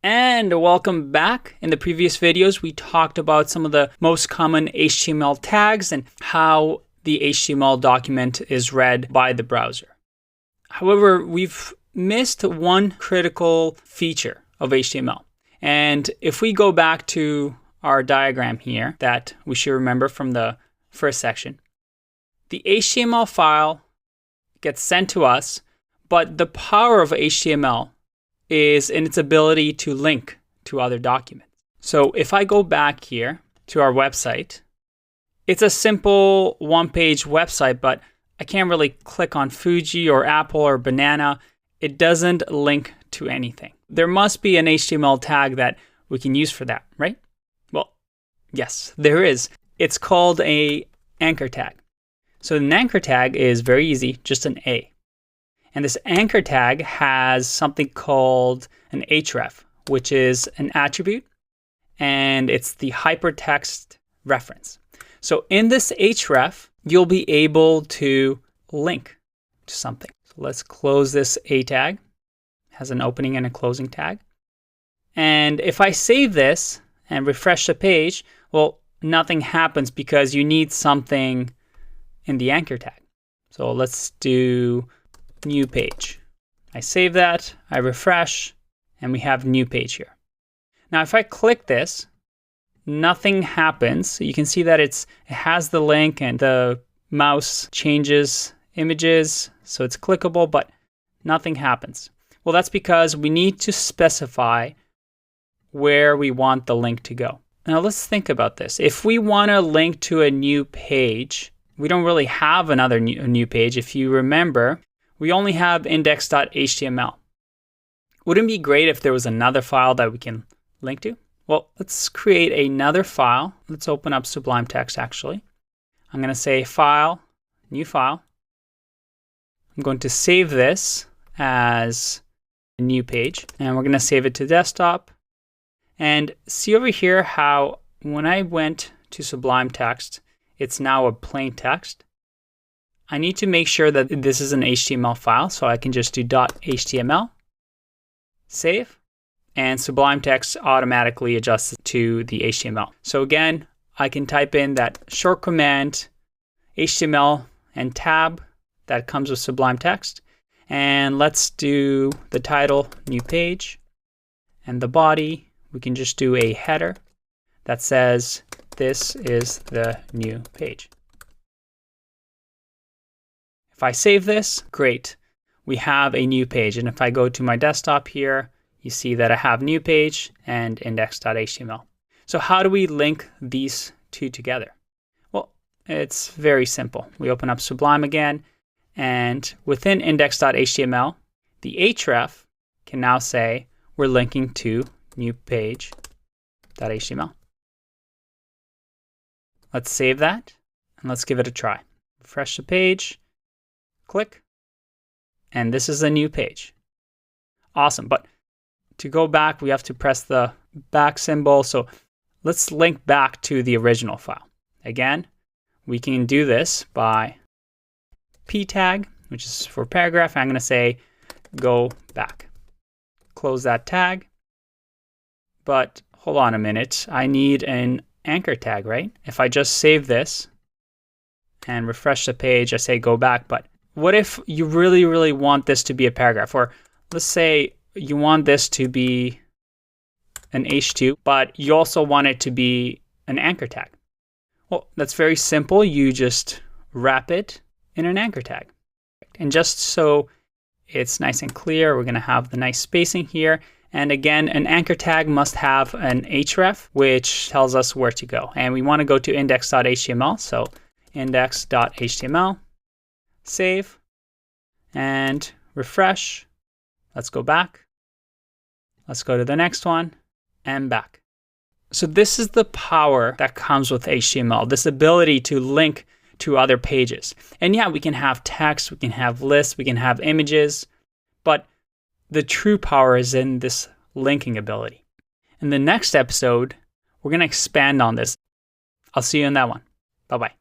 And welcome back. In the previous videos, we talked about some of the most common HTML tags and how the HTML document is read by the browser. However, we've missed one critical feature of HTML. And if we go back to our diagram here that we should remember from the first section, the HTML file gets sent to us, but the power of HTML is in its ability to link to other documents. So if I go back here to our website, it's a simple one-page website, but I can't really click on Fuji or Apple or banana. It doesn't link to anything. There must be an HTML tag that we can use for that, right? Well, yes, there is. It's called an anchor tag. So an anchor tag is very easy, just an A. And this anchor tag has something called an href, which is an attribute, and it's the hypertext reference. So in this href, you'll be able to link to something. So let's close this A tag. It has an opening and a closing tag. And if I save this and refresh the page, well, nothing happens because you need something in the anchor tag. So let's do new page. I save that, I refresh, and we have new page here. Now if I click this, nothing happens. So you can see that it has the link and the mouse changes images, so it's clickable, but nothing happens. Well, that's because we need to specify where we want the link to go. Now let's think about this. If we want to link to a new page, we don't really have another new page. If you remember, we only have index.html. Wouldn't it be great if there was another file that we can link to? Well, let's create another file. Let's open up Sublime Text actually. I'm going to say File, New File. I'm going to save this as a new page, and we're going to save it to desktop. And see over here how when I went to Sublime Text, it's now a plain text. I need to make sure that this is an HTML file, so I can just do .html, save, and Sublime Text automatically adjusts to the HTML. So again, I can type in that short command, HTML and tab that comes with Sublime Text. And let's do the title, new page, and the body, we can just do a header that says, this is the new page. If I save this, great, we have a new page. And if I go to my desktop here, you see that I have new page and index.html. So how do we link these two together? Well, it's very simple. We open up Sublime again, and within index.html, the href can now say we're linking to new page.html. Let's save that and let's give it a try. Refresh the page. Click, and this is a new page. Awesome, but to go back, we have to press the back symbol. So let's link back to the original file. Again, we can do this by p tag, which is for paragraph. I'm going to say go back. Close that tag. But hold on a minute. I need an anchor tag, right? If I just save this and refresh the page, I say go back, but what if you really, really want this to be a paragraph? Or let's say you want this to be an H2, but you also want it to be an anchor tag. Well, that's very simple. You just wrap it in an anchor tag. And just so it's nice and clear, we're going to have the nice spacing here. And again, an anchor tag must have an href, which tells us where to go. And we want to go to index.html. So index.html. Save and refresh. Let's go back. Let's go to the next one and back. So this is the power that comes with HTML, this ability to link to other pages. And yeah, we can have text, we can have lists, we can have images, but the true power is in this linking ability. In the next episode, we're going to expand on this. I'll see you in that one. Bye-bye.